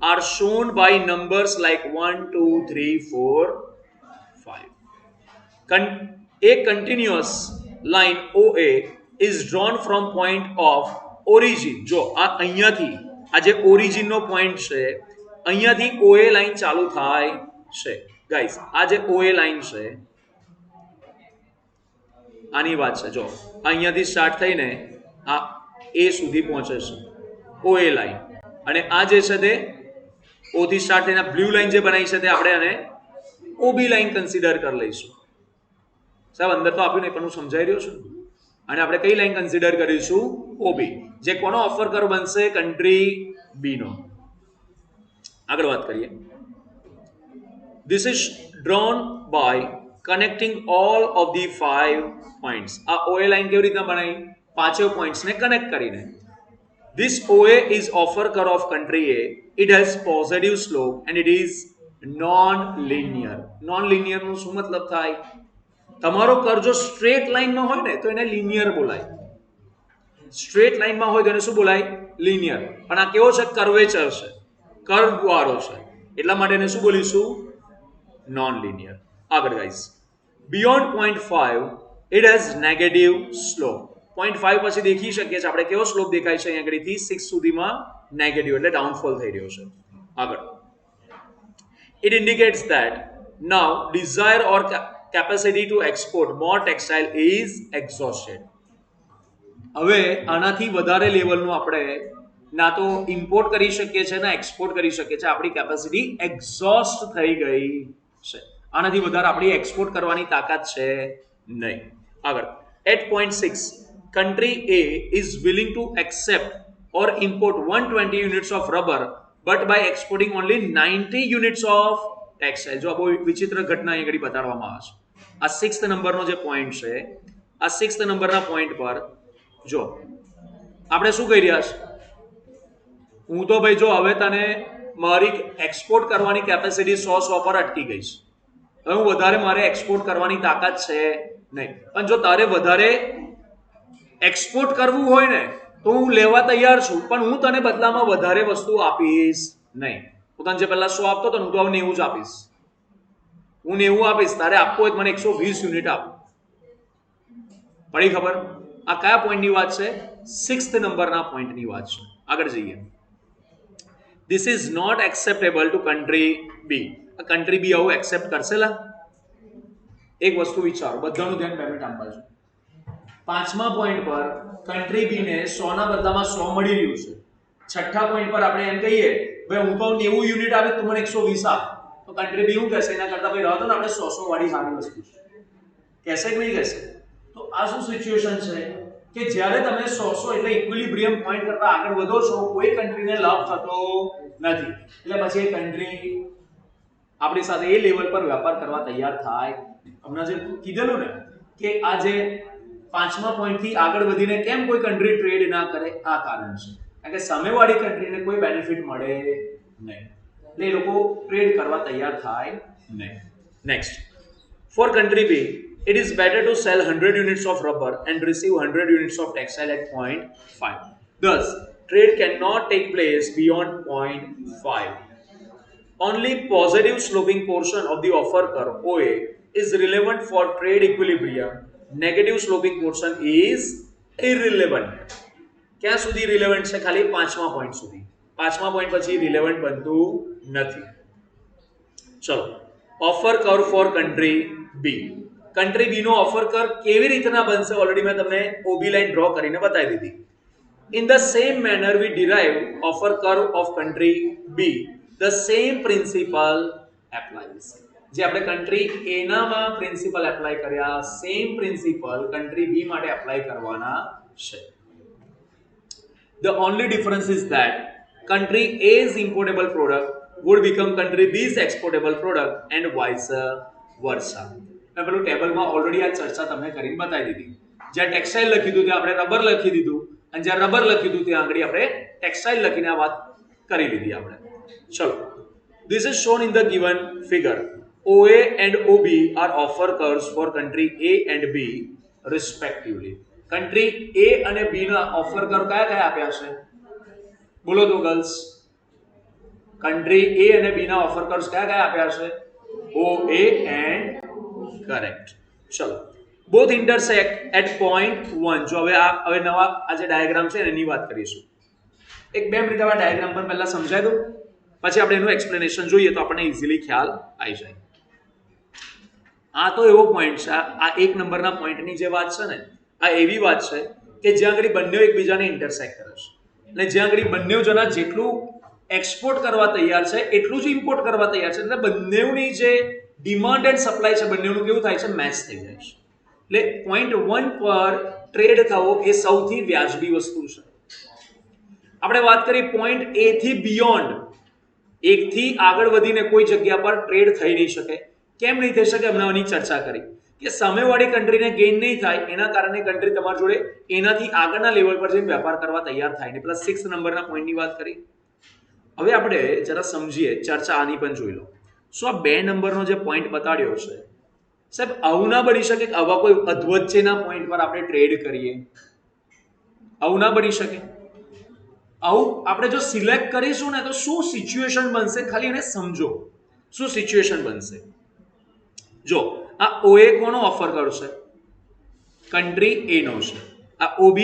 are shown by numbers like 1 2 3 4 5 a continuous line OA is drawn from point of origin જો આ અહીંયાથી આ જે ઓરિજિન નો પોઈન્ટ છે અહીંયાથી OA લાઈન ચાલુ થાય છે ગાઈસ આ જે OA લાઈન છે આની વાત છે જો અહીંયાથી સ્ટાર્ટ થઈને આ A સુધી પહોંચે છે OA લાઈન અને આ જે છે તે O થી સ્ટાર્ટ થઈને બ્લુ લાઈન જે બનાવી છે તે આપણે આને OB લાઈન કન્સિડર કરી લઈશું સાહેબ અંદર તો આપ્યું નહીં પણ હું સમજાઈ રહ્યો છું અને આપણે કઈ લાઈન કન્સિડર કરીશું OB જે કોનો ઓફર કર બનશે કન્ટ્રી B નો આગળ વાત કરીએ This is drawn by connecting all of the 5 points આ OA લાઈન કેવી રીતના બનાવી પાંચેય પોઈન્ટ્સ ને કનેક્ટ કરીને This OA is offer curve of country A. It has positive slope and it is non-linear. Non-linear નું શું મતલબ થાય તમારો કર્વ જો સ્ટ્રેટ લાઈનમાં હોય ને તો એને લિનિયર બોલાય સ્ટ્રેટ લાઈનમાં હોય તો એને શું બોલાય લિનિયર પણ આ કેવો છે કર્વેચર છે કર્વ વાળો છે એટલા માટે એને શું બોલીશું નોન લિનિયર આગળ guys beyond 0.5 it has negative slope 0.5 પછી દેખી શકીએ છીએ આપણે કેવો સ્લોપ દેખાય છે અહીંયા આગળથી 6 સુધીમાં નેગેટિવ એટલે ડાઉનફોલ થઈ રહ્યો છે આગળ it indicates that now desire or capacity to export more textile is exhausted હવે આનાથી વધારે લેવલનું આપણે ના તો ઇમ્પોર્ટ કરી શકીએ છીએ ના એક્સપોર્ટ કરી શકીએ છીએ આપણી કેપેસિટી એક્ઝોસ્ટ થઈ ગઈ છે આનાથી વધારે આપણી એક્સપોર્ટ કરવાની તાકાત છે નહીં આગળ at 0.6 country A is willing to accept or import 120 units of rubber but by exporting only 90 units of textile. જો આ બહુ વિચિત્ર ઘટના અહીં આગળ બતાડવામાં આવે છે. આ 6th નંબરનો જે પોઈન્ટ છે, આ 6th નંબરના પોઈન્ટ પર જો આપણે શું કહી રહ્યા છે, હું તો ભાઈ જો હવે તને મારી એક્સપોર્ટ કરવાની કેપેસિટી 100 પર અટકી ગઈ છે, હવે હું વધારે મારે એક્સપોર્ટ કરવાની તાકાત છે નહીં, પણ જો તારે વધારે એક્સપોર્ટ કરવું હોય ને તો હું લેવા તૈયાર છું, પણ હું તને બદલામાં વધારે વસ્તુ આપીશ નહીં. હું તને જે પહેલા 100 આપતો હતો હું તો હવે 90 જ આપીશ, હું 90 આપીશ, તારે આપવું હોય મને 120 યુનિટ આપ. પડી ખબર? આ કયા પોઈન્ટની વાત છે? 6th નંબરના પોઈન્ટની વાત છે. આગળ જઈએ. This is not acceptable to country B. આ country B આવું એક્સેપ્ટ કરશે લા? એક વસ્તુ વિચારો, બધાનું ધ્યાન 2 મિનિટ આપવા છે. 5મા પોઈન્ટ પર country B ને 100 ના બદલામાં 100 મળી રહ્યું છે. 6ઠ્ઠા પોઈન્ટ પર આપણે એમ કહીએ ભાઈ હું તો 90 યુનિટ આવે તું મને 120 આપ, તો country B શું કહેશે? એના કરતા ભાઈ રહો તો ને આપણે 100 વાળી સારી વસ્તુ છે. કહેશે કે નહીં કહેશે? તો આ શું સિચ્યુએશન છે કે જ્યારે તમે 100 એટલે ઇક્વિલિબ્રિયમ પોઈન્ટ કરતા આગળ વધો છો, કોઈ કન્ટ્રીને લાભ થતો નથી, એટલે પછી એ કન્ટ્રી આપણી સાથે એ લેવલ પર વેપાર કરવા તૈયાર થાય. હમણાં જે કીધેલું ને કે આ જે 5મા પોઈન્ટ થી આગળ વધીને કેમ કોઈ કન્ટ્રી ટ્રેડ ના કરે, આ કારણ છે કારણ કે સામેવાળી કન્ટ્રીને કોઈ બેનિફિટ મળે નહીં, એટલે એ લોકો ટ્રેડ કરવા તૈયાર થાય નહીં. Next, for country B it is better to sell 100 units of rubber and receive 100 units of textile at 0.5. Thus, trade cannot take place beyond 0.5. Only positive sloping portion of the offer curve OA is relevant for trade equilibrium. Negative sloping portion is irrelevant. ક્યાં સુધી relevant છે? ખાલી 5મા point સુધી. 5મા point પછી relevant બનતું નથી. ચલો, offer curve for country B. Country B નો ઓફર કર કેવી રીતના બનશે ઓલરેડી મેં તમને ઓબી લાઈન ડ્રો કરીને બતાવી દીધી. In the same manner we derive offer curve of country B, the same principle applies. જે આપણે કન્ટ્રી એ નામાં પ્રિન્સિપલ એપ્લાય કર્યા, સેમ પ્રિન્સિપલ કન્ટ્રી બી માટે એપ્લાય કરવાના છે. The only difference is that country A's importable product would become country B's exportable product and vice versa. મેં પેલું ટેબલમાં ઓલરેડી આ ચર્ચા તમને કરીને બતાવી દીધી. જ્યાં ટેક્સટાઇલ લખ્યું હતું ત્યાં આપણે રબર લખી દીધું, અને જ્યાં રબર લખ્યું હતું ત્યાં આગળ આપણે ટેક્સટાઇલ લખીને આ વાત કરી લીધી આપણે. ચલો, this is shown in the given figure. OA and OB are offer curves for country A and B respectively. country A અને B ના ઓફર કર્વ કયા કયા આપ્યા છે? બોલો તો ગર્લ્સ. country A અને B ના ઓફર કર્વ્સ કયા કયા આપ્યા છે? OA and correct. ચલો, both intersect at point 1. જો હવે નવા આ જે ડાયાગ્રામ છે એની વાત કરીશું. એક 2 મિનિટ આ ડાયાગ્રામ પર પહેલા સમજાવી દઉં, પછી આપણે એનું એક્સપ્લેનેશન જોઈએ તો આપણને ઇઝીલી ખ્યાલ આવી જાય. આ તો એવો પોઈન્ટ છે, આ 1 નંબરના પોઈન્ટની જે વાત છે ને, આ એવી વાત છે કે જ્યાં આગળ બંને એકબીજાને ઇન્ટરસેક્ટ કરે છે, અને જ્યાં આગળ બંને જણા જેટલું એક્સપોર્ટ કરવા તૈયાર છે એટલું જ ઇમ્પોર્ટ કરવા તૈયાર છે, એટલે બંનેની જે ડિમાન્ડ એન્ડ સપ્લાય છે બંનેનું કેવું થાય છે? મેચ થઈ જાય છે. એટલે પોઈન્ટ 1 પર ટ્રેડ થવો એ સૌથી વ્યાજબી વસ્તુ છે. આપણે વાત કરી પોઈન્ટ એ થી બિયોન્ડ, 1 થી આગળ વધીને કોઈ જગ્યા પર ટ્રેડ થઈ નહીં શકે. કેમ નહીં થઈ શકે? હમણાં આની ચર્ચા કરી કે સામેવાળી કન્ટ્રીને ગેઇન નહીં થાય, એના કારણે કન્ટ્રી તમારી જોડે એનાથી આગળના લેવલ પર જઈને વેપાર કરવા તૈયાર થાય ને. પ્લસ 6 નંબરના પોઈન્ટની વાત કરી. હવે આપણે જરા સમજીએ, ચર્ચા આની પણ જોઈ લો. સો આ 2 નંબરનો જે પોઈન્ટ બતાડ્યો છે સાહેબ, આવું ના બની શકે કે આવા કોઈ અધવચ્ચેના પોઈન્ટ પર આપણે ટ્રેડ કરીએ? આવું ના બની શકે. આવું આપણે જો સિલેક્ટ કરીશું ને તો શું સિચ્યુએશન બનશે, ખાલી એને સમજો. શું સિચ્યુએશન બનશે? જો આ OA કોનો ઓફર કરશે? કન્ટ્રી A નો છે. આ OB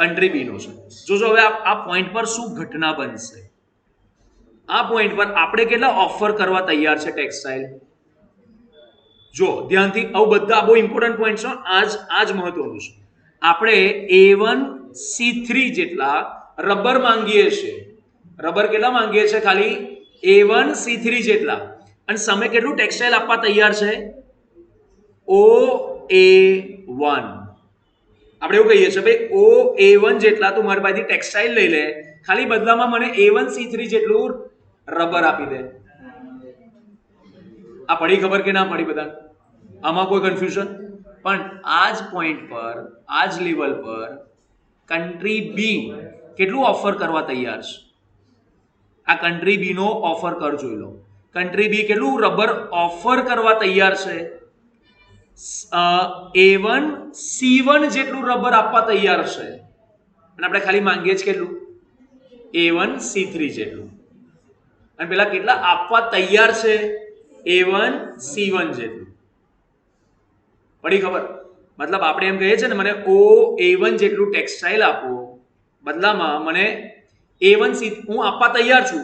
કન્ટ્રી B નો છે. જોજો હવે આ પોઈન્ટ પર શું ઘટના બનશે. આ પોઈન્ટ પર આપણે કેટલા ઓફર કરવા તૈયાર છે ટેક્સટાઇલ? જો ધ્યાનથી, આવું બધા બહુ ઇમ્પોર્ટન્ટ પોઈન્ટ છે, આજ મહત્વનું છે. આપણે A1C3 જેટલા રબર માંગીએ છીએ. રબર કેટલા માંગીએ છીએ? ખાલી A1C3 જેટલા. અને સામે કેટલું ટેક્સટાઇલ આપવા તૈયાર છે? OA1. આપણે એવું કહીએ છીએ ભાઈ OA1 જેટલા તું મારી પાસેથી ટેક્સટાઇલ લઈ લે, ખાલી બદલામાં મને A1C3 જેટલું રબર આપી દે. આ પડી ખબર કે ના પડી બધા? આમાં કોઈ કન્ફ્યુઝન? પણ આ જ પોઈન્ટ પર, આ જ લેવલ પર કન્ટ્રી બી કેટલું ઓફર કરવા તૈયાર છે? આ કન્ટ્રી બી નો ઓફર કર જોઈ લો. કન્ટ્રી બી કેટલું રબર ઓફર કરવા તૈયાર છે? A1C1 જેટલું રબર આપવા તૈયાર છે. અને આપણે ખાલી માંગીએ છીએ કેટલું? A1C3 જેટલું. અને પેલા કેટલા આપવા તૈયાર છે? A1C1 જેટલું. પડી ખબર? મતલબ આપણે એમ કહીએ છીએ ને, મને A1 જેટલું ટેક્સટાઇલ આપો, બદલામાં મને A1C હું આપવા તૈયાર છું.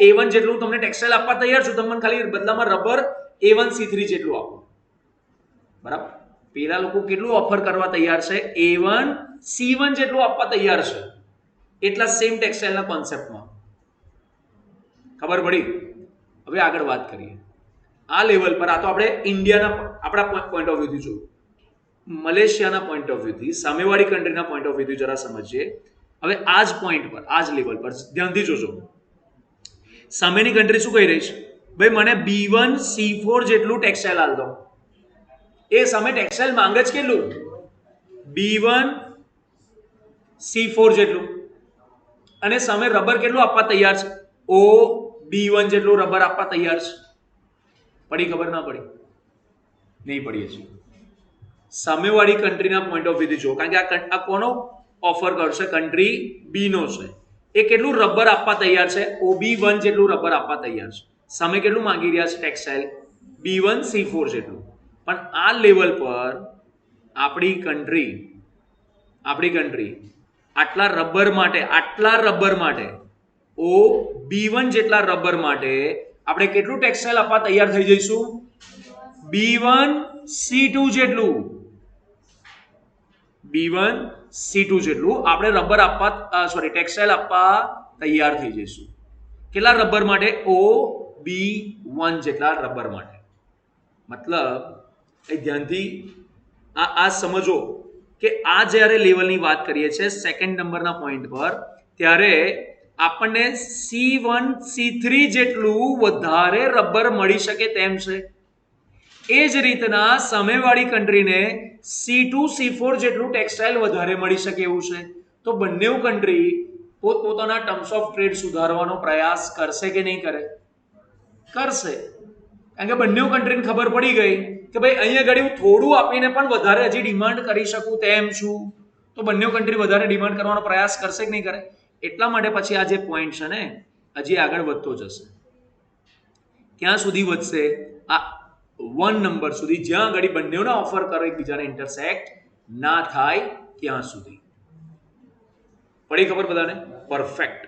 A1 જેટલું તમને ટેક્સટાઇલ આપવા તૈયાર છું, તમે મને ખાલી બદલામાં રબર A1C3 જેટલું આપો. બરાબર? પેલા લોકો કેટલું ઓફર કરવા તૈયાર છે? A1C1 જેટલું આપવા તૈયાર છે. એટલા સેમ ટેક્સટાઇલના કોન્સેપ્ટમાં. ખબર પડી? હવે આગળ વાત કરીએ. આ લેવલ પર, આ તો આપણે ઇન્ડિયાના આપણા પોઈન્ટ ઓફ વ્યૂથી જોયું. મલેશિયાના પોઈન્ટ ઓફ વ્યૂથી, સામેવાળી કન્ટ્રીના પોઈન્ટ ઓફ વ્યૂથી જરા સમજીએ. હવે આ જ પોઈન્ટ પર, આ જ લેવલ પર ધ્યાનથી જોજો. સામેની કન્ટ્રી શું કહી રહી છે? ભાઈ મને B1C4 જેટલું ટેક્સટાઇલ આલ દો. એ સામે ટેક્સટાઇલ માંગે જ કેટલું? B1C4 જેટલું. અને સામે રબર કેટલું આપવા તૈયાર છે? B1 જેટલું રબર આપવા તૈયાર છે. પડી ખબર ના પડી? નહીં પડી છે. સામેવાળી કન્ટ્રીના પોઈન્ટ ઓફ વ્યૂથી જો, કારણ કે આ કોનો ઓફર કરશે? કન્ટ્રી બી નો છે. એ કેટલું રબર આપવા તૈયાર છે? OB1 જેટલું રબર આપવા તૈયાર છે. સામે કેટલું માંગી રહ્યા છે ટેક્સટાઇલ? B1C4 જેટલું. પણ આ લેવલ પર આપણી કન્ટ્રી આટલા રબર માટે OB1 જેટલા રબર માટે આપણે કેટલું ટેક્સટાઇલ આપવા તૈયાર થઈ જઈશું? B1C2 જેટલું. B1C2 જેટલું આપણે રબર આપવા ટેક્સટાઇલ આપવા તૈયાર થઈ જઈશું. કેટલા રબર માટે? OB1 જેટલા રબર માટે. મતલબ ધ્યાનથી આ સમજો કે આ જ્યારે લેવલની વાત કરીએ છીએ સેકન્ડ નંબરના પોઈન્ટ પર, ત્યારે આપણને C1C3 જેટલું વધારે રબર મળી શકે તેમ છે. એ જ રીતના સામેવાળી કન્ટ્રીને C2C4 જેટલું ટેક્સટાઇલ વધારે મળી શકે એવું છે. તો બંને કન્ટ્રી પોતપોતાના ટર્મ્સ ઓફ ટ્રેડ સુધારવાનો પ્રયાસ કરશે કે નહીં કરે? કરશે. કારણ કે બંને કન્ટ્રીને ખબર પડી ગઈ કે ભાઈ અહીંયા ઘડી હું થોડું આપીને પણ વધારે હજી ડિમાન્ડ કરી શકું તેમ છું. તો બંને કન્ટ્રી વધારે ડિમાન્ડ કરવાનો પ્રયાસ કરશે કે નહીં કરે? એટલા માટે પછી આ જે પોઈન્ટ છે ને, હજી આગળ વધતો જશે. ક્યાં સુધી વધશે? આ 1 નંબર સુધી, જ્યાં આગળ બંનેના ઓફર કરો એકબીજાને ઇન્ટરસેક્ટ ના થાય ત્યાં સુધી. પડી ખબર બધાને? પરફેક્ટ.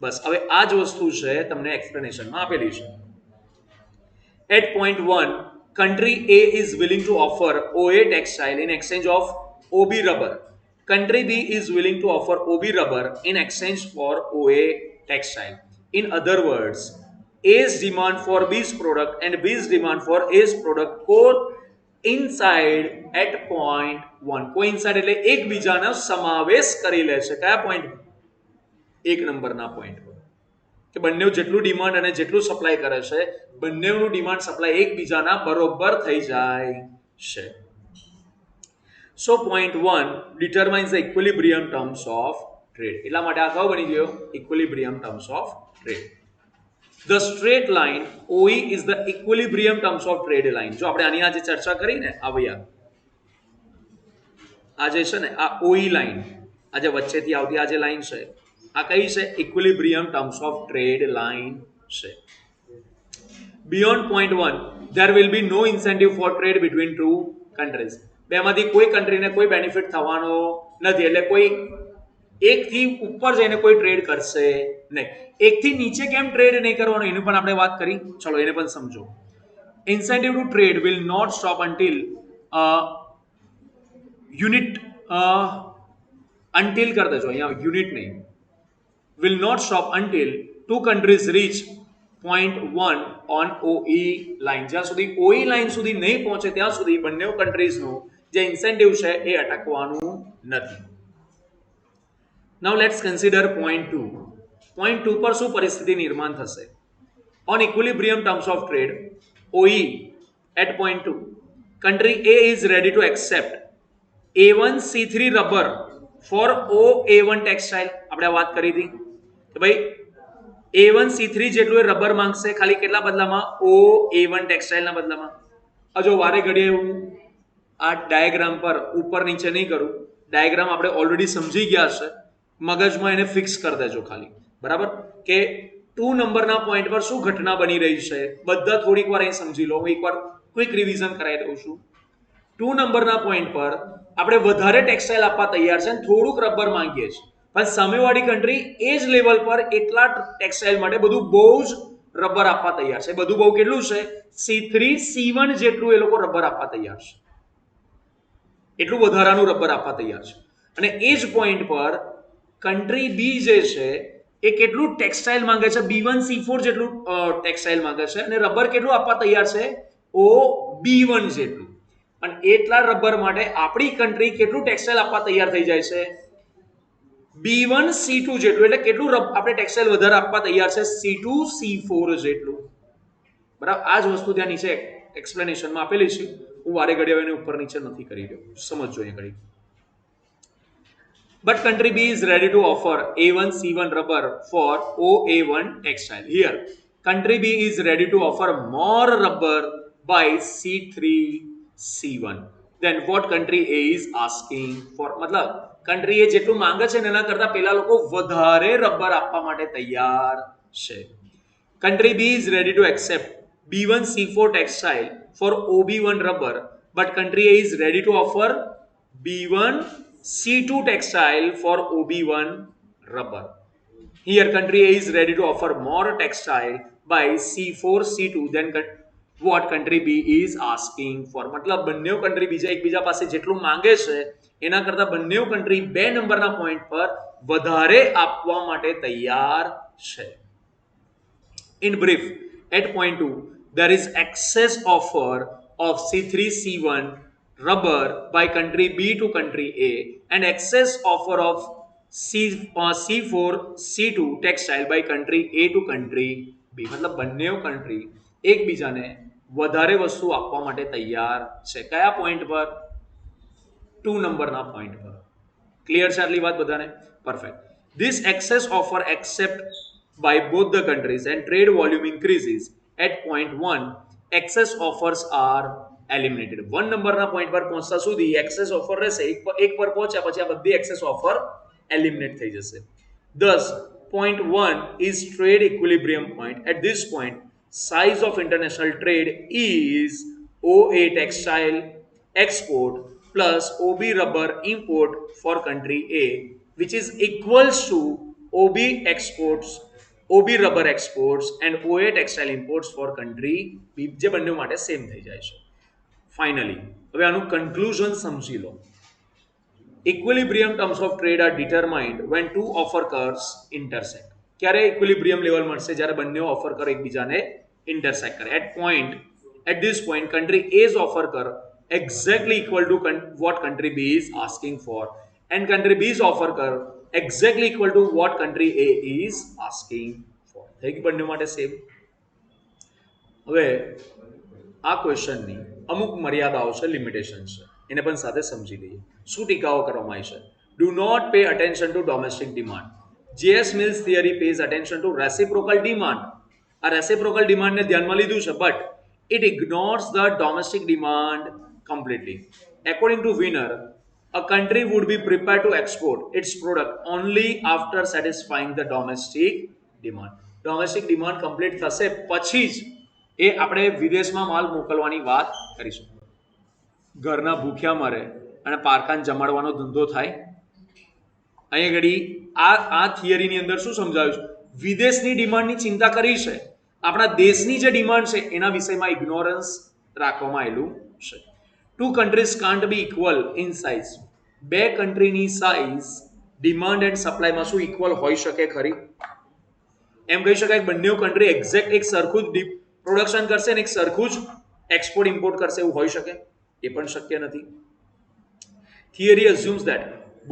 બસ હવે આ જ વસ્તુ છે તમને એક્સપ્લેનેશનમાં આપેલી છે. At point 1, country A is willing to offer OA textile in exchange of OB rubber. Country B is willing to offer OB rubber in exchange for OA textile. In other words, A's demand for B's product and B's demand for A's product coincide at point 1. Coincide એટલે એકબીજાનો સમાવેશ કરી લે છે. કયા point? 1 નંબરના point પર. કે બંને જેટલું ડિમાન્ડ અને જેટલું સપ્લાય કરે છે, બંનેનું ડિમાન્ડ સપ્લાય એકબીજાના બરોબર થઈ જાય છે. સો point 1 determines the equilibrium terms of trade. એટલા માટે આ કયો બની ગયો? equilibrium terms of trade. The straight line OE is the equilibrium terms of trade line. જો આપણે આની આજે ચર્ચા કરી ને, આ ભૈયા આ જે છે ને, આ OE લાઈન, આ જે વચ્ચેથી આવતી આ જે લાઈન છે, આ કઈ છે? Equilibrium terms of trade line છે. Beyond point 1 there will be no incentive for trade between two countries. બેમાંથી કોઈ કન્ટ્રીને કોઈ બેનિફિટ થવાનો નથી. એટલે કોઈ એકથી ઉપર જઈને કોઈ ટ્રેડ કરશે નહીં. એકથી નીચે કેમ ટ્રેડ નહીં કરવાનો એની પણ આપણે વાત કરી. ચલો એને પણ સમજો. Incentive two trade will not stop until unit until कर देजो यहाँ unit नहीं, will not stop until two countries reach point 1 on OE line. જ્યાં સુધી OE લાઈન સુધી નહીં પહોંચે ત્યાં સુધી બંને કન્ટ્રીઝનું જે ઇન્સેન્ટિવ છે એ અટકવાનું નથી. નાઉ લેટ્સ કન્સિડર પોઈન્ટ 2. પોઈન્ટ 2 પર શું પરિસ્થિતિ નિર્માણ થશે? On equilibrium terms of trade, OE at point 2, country A is ready to accept A1C3 rubber for OA1 textile. આપણે વાત કરી હતી કે ભાઈ A1C3 જેટલું એ રબર માંગશે ખાલી કેટલા બદલામાં? OA1 ટેક્સટાઇલના બદલામાં. જો વારે ઘડીએ હું આ ડાયાગ્રામ પર ઉપર નીચે નહીં કરું, ડાયાગ્રામ આપણે ઓલરેડી સમજી ગયા હશે, મગજમાં એને ફિક્સ કરી દેજો ખાલી, બરાબર? કે 2 નંબરના પોઈન્ટ પર શું ઘટના બની રહી છે બધા થોડીક વાર અહીં સમજી લો. હું એકવાર ક્વિક રિવિઝન કરાવી દઉં છું. 2 નંબરના પોઈન્ટ પર આપણે વધારે ટેક્સટાઇલ આપવા તૈયાર છે અને થોડુંક રબર માંગીએ છીએ, પણ સામેવાળી કન્ટ્રી એ જ લેવલ પર એટલા ટેક્સટાઇલ માટે બધું બહુ જ રબર આપવા તૈયાર છે. બધું બહુ કેટલું છે? C3 C1 જેટલું એ લોકો રબર આપવા તૈયાર છે, એટલું વધારાનું રબર આપવા તૈયાર છે. અને એ જ પોઈન્ટ પર કન્ટ્રી બી જે છે એ કેટલું ટેક્સટાઇલ માંગે છે? B1 C4 જેટલું ટેક્સટાઇલ માંગે છે અને રબર કેટલું આપવા તૈયાર છે? OB1 જેટલું. અને એટલા રબર માટે આપણી કન્ટ્રી કેટલું ટેક્સટાઇલ આપવા તૈયાર થઈ જાય છે? B1 C2 જેટલું. એટલે કેટલું આપણે ટેક્સટાઇલ વધારે આપવા તૈયાર છે? C2 C4 જેટલું. બરાબર? આ જ વસ્તુ ત્યાં નીચે એક્સપ્લેનેશનમાં આપેલી છે. હું વારે ઘડી એને ઉપર નીચે નથી કરી રહ્યો, સમજજો એ ઘડી. But country B is ready to offer A1 C1 rubber for OA1 textile. Here, country B is ready to offer more rubber by C3 C1 than what country A is asking for. मतलब country A જેટલું માંગે છે એના કરતા પેલા લોકો વધારે rubber આપવા માટે તૈયાર છે. Country B is ready to accept B1 C4 textile for OB1 rubber, but country A is ready to offer B1 C2 textile for OB1 rubber. Here country A is ready to offer more textile by C4 C2 than what country B is asking for. मतलब બંને country બીજા એકબીજા પાસે જેટલું માંગે છે એના કરતા બંને કન્ટ્રી 2 નંબરના પોઈન્ટ પર વધારે આપવા માટે તૈયાર છે. In brief, at point 2, there is excess offer of C3 C1 rubber by country B to country A and excess offer of C4 C2 textile by country A to country B. मतलब બંને country એકબીજાને વધારે વસ્તુ આપવા માટે તૈયાર છે. કયા પોઈન્ટ પર? 2 નંબરના પોઈન્ટ પર. ક્લિયર છે આટલી વાત બધાને? Perfect. This excess offer accept by both the countries and trade volume increases. At point 1, excess offers are eliminated. 1 નંબરના પોઈન્ટ પર પહોંચતા સુધી excess offer રહેશે. એક પર પહોંચ્યા પછી આ બધી excess offer eliminate થઈ જશે. Thus, point 1 is trade equilibrium point. At this point, size of international trade is OA textile export plus OB rubber import for country A, which is equals to OB exports, OB rubber exports and OA textile imports for country B, જે બંને માટે same થઈ જાય છે. Finally હવે આનું conclusion સમજી લો. Equilibrium terms of trade are determined when two offer curves intersect. ક્યારે equilibrium level મળશે? જ્યારે બંને ઓફર કર એકબીજાને intersect કરે. At this point, country A's offer curve exactly equal to what country B is asking for, and country B's offer curve exactly equal to what country A is asking for. થઈ ગઈ બંને માટે same. હવે આ ક્વેશ્ચનની અમુક મર્યાદાઓ છે, limitation છે, એને પણ સાથે સમજી લઈએ. શું ટીકાઓ કરવામાં આવી છે? Do not pay attention to domestic demand. J S Mill's theory pays attention to reciprocal demand. આ રેસિપ્રોકલ ડિમાન્ડને ધ્યાનમાં લીધું છે, but it ignores the domestic demand completely. According to Wiener, a country would be prepared to export its product only after satisfying the domestic demand. Domestic demand complete થશે પછી જ એ આપણે વિદેશમાં માલ મોકલવાની વાત કરીશું. ઘરના ભૂખ્યા મરે અને પારકાને જમાડવાનો ધંધો થાય? અહીંયા ઘડી આ થિયરીની અંદર શું સમજાવ્યું છે? વિદેશની ડિમાન્ડની ચિંતા કરી છે, આપણા દેશની જે ડિમાન્ડ છે એના વિષયમાં ઇગ્નોરન્સ રાખવામાં આવેલું છે. Two countries can't be equal in size. બે કન્ટ્રીની સાઇઝ ડિમાન્ડ એન્ડ સપ્લાયમાં શું ઇક્વલ હોઈ શકે ખરી? એમ કહી શકાય બંને કન્ટ્રી એક્ઝેક્ટ એક સરખું જ પ્રોડક્શન કરશે ને એક સરખું જ એક્સપોર્ટ ઇમ્પોર્ટ કરશે એવું હોઈ શકે? એ પણ શક્ય નથી. Theory assumes that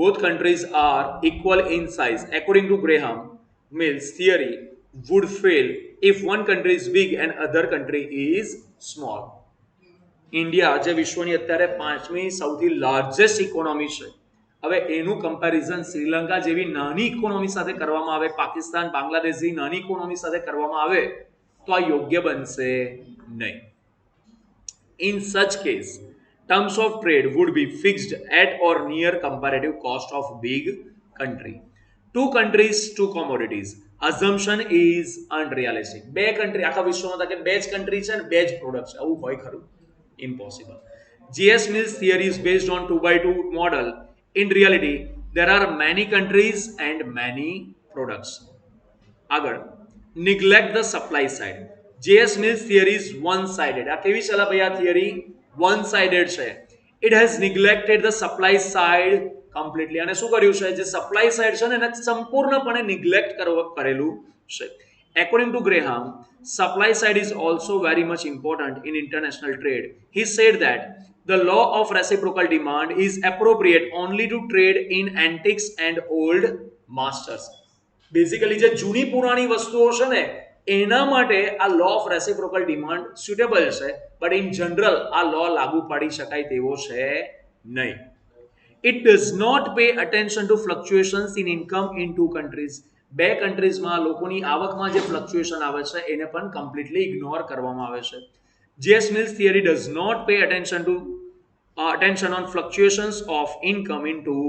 both countries are equal in size. According to Graham Mill's theory, would fail if one country is big and other country is small. India જે વિશ્વની અત્યારે 5મી સૌથી લાર્જેસ્ટ ઇકોનોમી છે, હવે એનું કમ્પેરિઝન શ્રીલંકા જેવી નાની ઇકોનોમી સાથે કરવામાં આવે, પાકિસ્તાન બાંગ્લાદેશ જેવી નાની ઇકોનોમી સાથે કરવામાં આવે તો આ યોગ્ય બનશે નહીં. In such case, terms of trade would be fixed at or near comparative cost of big country. Two countries, two commodities. Assumption is unrealistic. બે country આખા વિશ્વમાં હતા કે બે જ country છે ને બે જ product છે, આવું હોય ખરું? Impossible. J.S. Mill's theory is based on 2x2 model. In reality, there are many countries and many products. આગળ, neglect the supply side. J.S. Mill's theory is one-sided. આ કેવી છે ભાઈ આ theory? One-sided છે. It has neglected the supply side completely. અને શું કર્યું છે? જે supply side છે ને એને સંપૂર્ણપણે neglect કરેલું છે. According to Graham, supply side is also very much important in international trade. He said that the law of reciprocal demand is appropriate only to trade in antiques and old masters. Basically જે જૂની પુરાણી વસ્તુઓ છે ને એના માટે આ law of reciprocal demand suitable છે, બટ ઇન જનરલ આ લો લાગુ પાડી શકાય તેવો છે નહીં. It does not pay attention to fluctuations in income in two countries. બે કન્ટ્રીઝમાં લોકોની આવકમાં જે ફ્લક્ચ્યુએશન આવે છે એને પણ કમ્પ્લીટલી ઇગ્નોર કરવામાં આવે છે. J.S. Mill's theory does not pay attention on fluctuations of income in two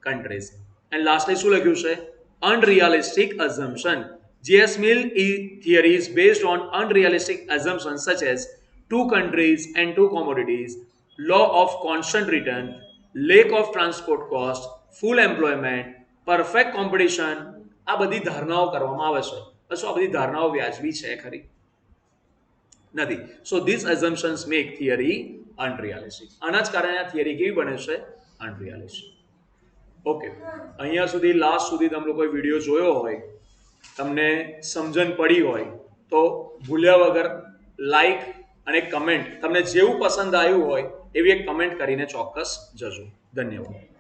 countries. And lastly શું લખ્યું છે? Unrealistic assumption. J.S. Mill theory is based on unrealistic assumptions such as two countries and two commodities, law of constant return, lack of transport cost, full employment, perfect competition. આ બધી ધારણાઓ કરવામાં આવે છે. બસ આ બધી ધારણાઓ વ્યાજબી છે ખરી? નથી. So this assumptions make theory unrealistic. આના જ કારણે આ થિયરી કેવી બને છે? Unrealistic. ઓકે, અહીંયા સુધી લાસ્ટ સુધી તમે લોકોએ વિડીયો જોયો હોય, તમને સમજણ પડી હોય તો ભૂલ્યા વગર લાઈક અને કમેન્ટ, તમને જેવું પસંદ આવ્યું હોય એવી એક કમેન્ટ કરીને ચોક્કસ જજો. ધન્યવાદ.